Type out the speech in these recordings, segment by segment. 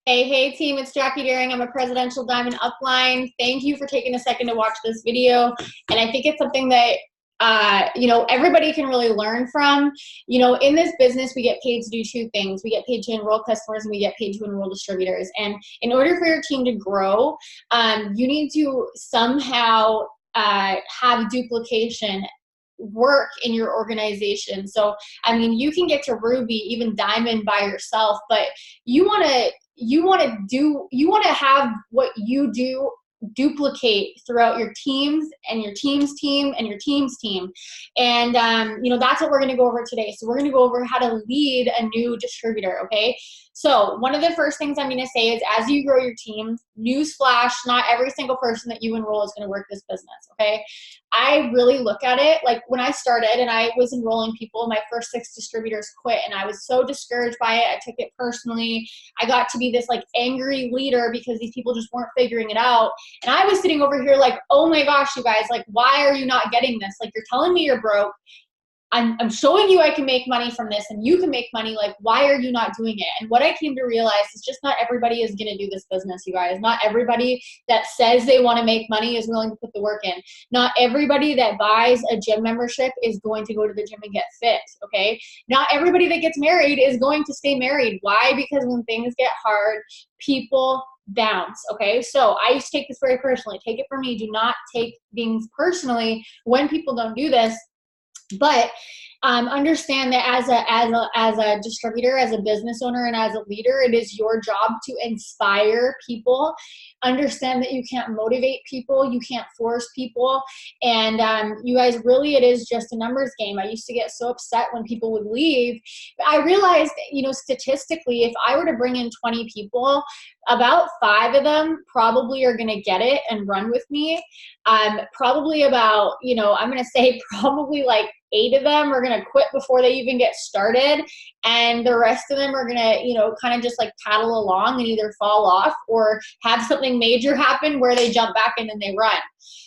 Hey team, it's Jackie Daring. I'm a Presidential Diamond Upline. Thank you for taking a second to watch this video. And I think it's something that, everybody can really learn from. In this business, we get paid to do two things. We get paid to enroll customers and we get paid to enroll distributors. And in order for your team to grow, you need to somehow have duplication work in your organization. So, you can get to Ruby, even Diamond by yourself, but you want to have what you do duplicate throughout your teams and your team's team and your team's team. And that's what we're going to go over today. So we're going to go over how to lead a new distributor. Okay, so one of the first things I'm going to say is, as you grow your team, newsflash, not every single person that you enroll is going to work this business. Okay, I really look at it like when I started and I was enrolling people, my first 6 distributors quit and I was so discouraged by it. I took it personally. I got to be this like angry leader because these people just weren't figuring it out. And I was sitting over here like, oh my gosh, you guys, like, why are you not getting this? Like, you're telling me you're broke. I'm showing you I can make money from this and you can make money. Like, why are you not doing it? And what I came to realize is just not everybody is going to do this business, you guys. Not everybody that says they want to make money is willing to put the work in. Not everybody that buys a gym membership is going to go to the gym and get fit, okay? Not everybody that gets married is going to stay married. Why? Because when things get hard, people bounce, okay? So I used to take this very personally. Take it from me. Do not take things personally when people don't do this. But understand that as a distributor, as a business owner, and as a leader, it is your job to inspire people. Understand that you can't motivate people, you can't force people, and you guys, really, it is just a numbers game. I used to get so upset when people would leave. But I realized, statistically, if I were to bring in 20 people, about 5 of them probably are going to get it and run with me. Probably about, I'm going to say probably like 8 of them are going to quit before they even get started. And the rest of them are going to, kind of just like paddle along and either fall off or have something major happen where they jump back in and they run.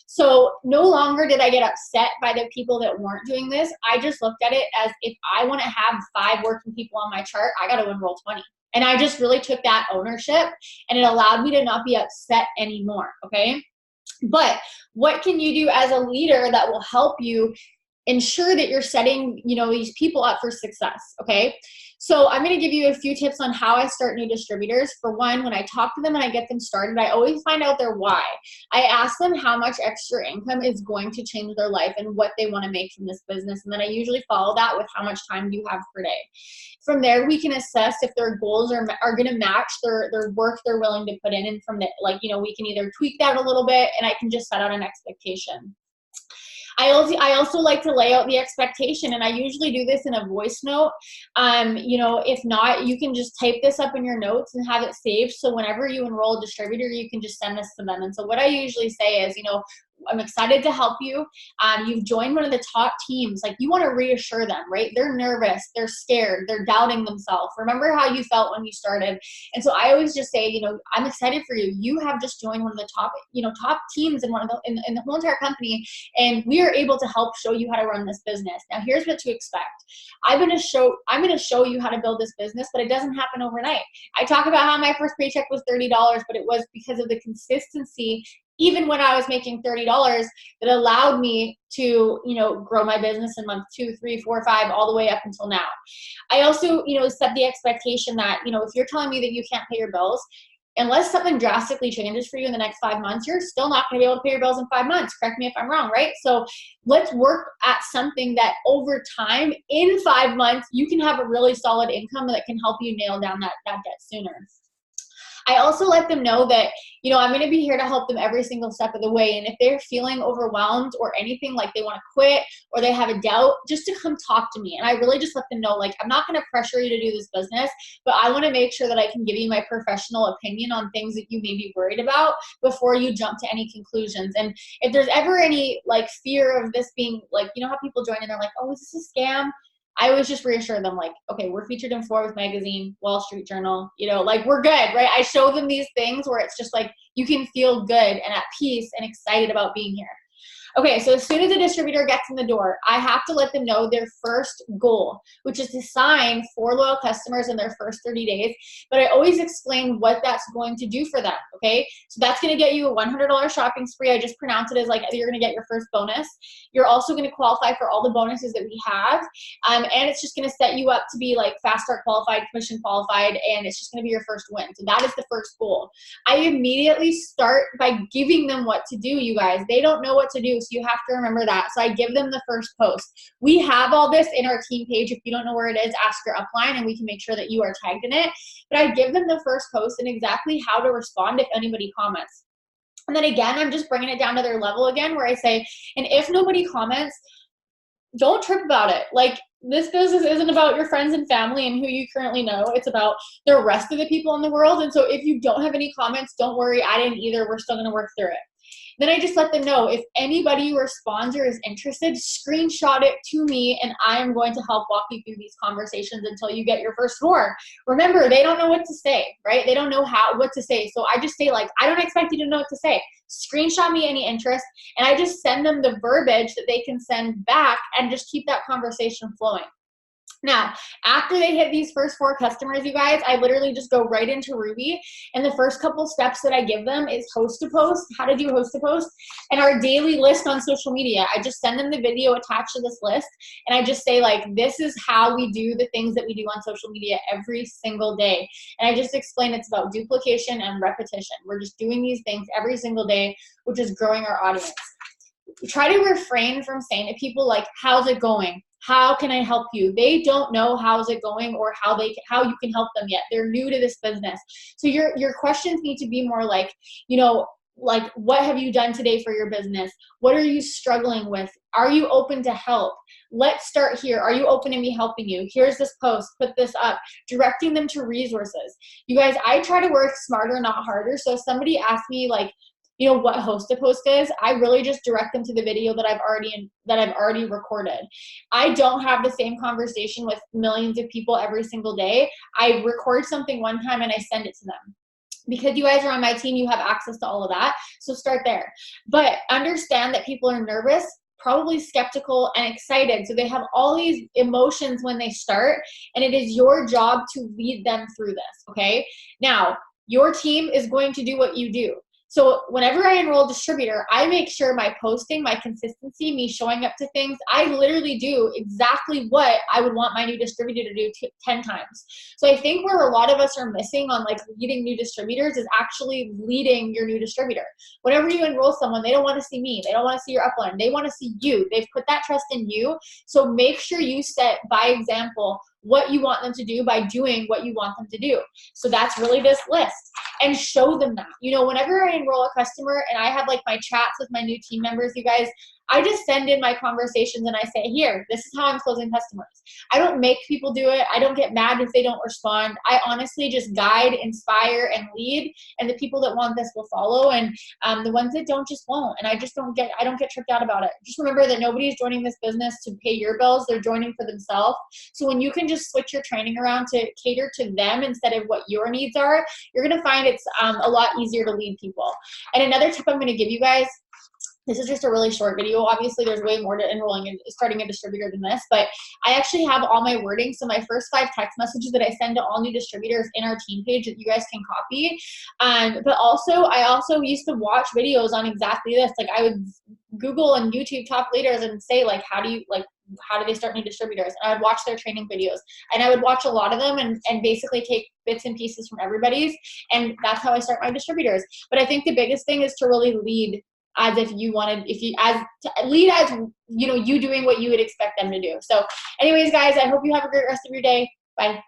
So no longer did I get upset by the people that weren't doing this. I just looked at it as, if I want to have 5 working people on my chart, I got to enroll 20. And I just really took that ownership, and it allowed me to not be upset anymore, okay? But what can you do as a leader that will help you ensure that you're setting, these people up for success, okay? So I'm going to give you a few tips on how I start new distributors. For one, when I talk to them and I get them started, I always find out their why. I ask them how much extra income is going to change their life and what they want to make from this business. And then I usually follow that with how much time do you have per day. From there, we can assess if their goals are going to match their work they're willing to put in. And from there, we can either tweak that a little bit, and I can just set out an expectation. I also like to lay out the expectation, and I usually do this in a voice note. If not, you can just type this up in your notes and have it saved. So whenever you enroll a distributor, you can just send this to them. And so what I usually say is, I'm excited to help you. You've joined one of the top teams. Like, you want to reassure them, right? They're nervous, they're scared, they're doubting themselves. Remember how you felt when you started. And so I always just say, I'm excited for you. You have just joined one of the top teams in in the whole entire company, and we are able to help show you how to run this business. Now, here's what to expect. I'm going to show you how to build this business, but it doesn't happen overnight. I talk about how my first paycheck was $30, but it was because of the consistency, even when I was making $30, that allowed me to, grow my business in month 2, 3, 4, 5, all the way up until now. I also, set the expectation that, if you're telling me that you can't pay your bills, unless something drastically changes for you in the next 5 months, you're still not going to be able to pay your bills in 5 months. Correct me if I'm wrong, right? So let's work at something that over time, in 5 months, you can have a really solid income that can help you nail down that debt sooner. I also let them know that, I'm going to be here to help them every single step of the way. And if they're feeling overwhelmed or anything, like they want to quit or they have a doubt, just to come talk to me. And I really just let them know, like, I'm not going to pressure you to do this business, but I want to make sure that I can give you my professional opinion on things that you may be worried about before you jump to any conclusions. And if there's ever any like fear of this being like, how people join and they're like, oh, is this a scam? I always just reassure them, like, okay, we're featured in Forbes magazine, Wall Street Journal, like, we're good, right? I show them these things where it's just like, you can feel good and at peace and excited about being here. Okay, so as soon as a distributor gets in the door, I have to let them know their first goal, which is to sign 4 loyal customers in their first 30 days. But I always explain what that's going to do for them, okay? So that's gonna get you a $100 shopping spree. I just pronounce it as like you're gonna get your first bonus. You're also gonna qualify for all the bonuses that we have. And it's just gonna set you up to be like Fast Start qualified, commission qualified, and it's just gonna be your first win. So that is the first goal. I immediately start by giving them what to do, you guys. They don't know what to do, so you have to remember that. So I give them the first post. We have all this in our team page. If you don't know where it is, ask your upline and we can make sure that you are tagged in it. But I give them the first post and exactly how to respond if anybody comments. And then again, I'm just bringing it down to their level again, where I say, and if nobody comments, don't trip about it. Like, this business isn't about your friends and family and who you currently know. It's about the rest of the people in the world. And so if you don't have any comments, don't worry. I didn't either. We're still going to work through it. Then I just let them know if anybody responds or is interested, screenshot it to me and I am going to help walk you through these conversations until you get your first 4. Remember, they don't know what to say, right? They don't know what to say. So I just say, like, I don't expect you to know what to say. Screenshot me any interest, and I just send them the verbiage that they can send back and just keep that conversation flowing. Now, after they hit these first 4 customers, you guys, I literally just go right into Ruby. And the first couple steps that I give them is host to post, how to do host to post, and our daily list on social media. I just send them the video attached to this list. And I just say, like, this is how we do the things that we do on social media every single day. And I just explain it's about duplication and repetition. We're just doing these things every single day, which is growing our audience. Try to refrain from saying to people, like, how's it going? How can I help you? They don't know how's it going or how you can help them yet. They're new to this business. So your questions need to be more like, you know, like, what have you done today for your business? What are you struggling with? Are you open to help? Let's start here. Are you open to me helping you? Here's this post, put this up, directing them to resources. You guys, I try to work smarter, not harder. So if somebody asks me, like, you know, what host to post is, I really just direct them to the video that I've already recorded. I don't have the same conversation with millions of people every single day. I record something one time and I send it to them. Because you guys are on my team, you have access to all of that. So start there. But understand that people are nervous, probably skeptical, and excited. So they have all these emotions when they start, and it is your job to lead them through this, okay? Now, your team is going to do what you do. So whenever I enroll a distributor, I make sure my posting, my consistency, me showing up to things, I literally do exactly what I would want my new distributor to do 10 times. So I think where a lot of us are missing on, like, leading new distributors is actually leading your new distributor. Whenever you enroll someone, they don't want to see me. They don't want to see your upline. They want to see you. They've put that trust in you. So make sure you set by example what you want them to do by doing what you want them to do. So that's really this list. And show them that. You know, whenever I enroll a customer and I have, like, my chats with my new team members, you guys, I just send in my conversations and I say, here, this is how I'm closing customers. I don't make people do it. I don't get mad if they don't respond. I honestly just guide, inspire, and lead. And the people that want this will follow. And the ones that don't just won't. And I don't get tripped out about it. Just remember that nobody's joining this business to pay your bills. They're joining for themselves. So when you can just switch your training around to cater to them instead of what your needs are, you're going to find it's a lot easier to lead people. And another tip I'm going to give you guys, this is just a really short video. Obviously, there's way more to enrolling and starting a distributor than this, but I actually have all my wording. So my first 5 text messages that I send to all new distributors in our team page that you guys can copy. But also, I also used to watch videos on exactly this. Like, I would Google and YouTube top leaders and say, like, how do they start new distributors? And I would watch their training videos, and I would watch a lot of them and basically take bits and pieces from everybody's. And that's how I start my distributors. But I think the biggest thing is to really lead as if you wanted, lead as, you know, you doing what you would expect them to do. So anyways, guys, I hope you have a great rest of your day. Bye.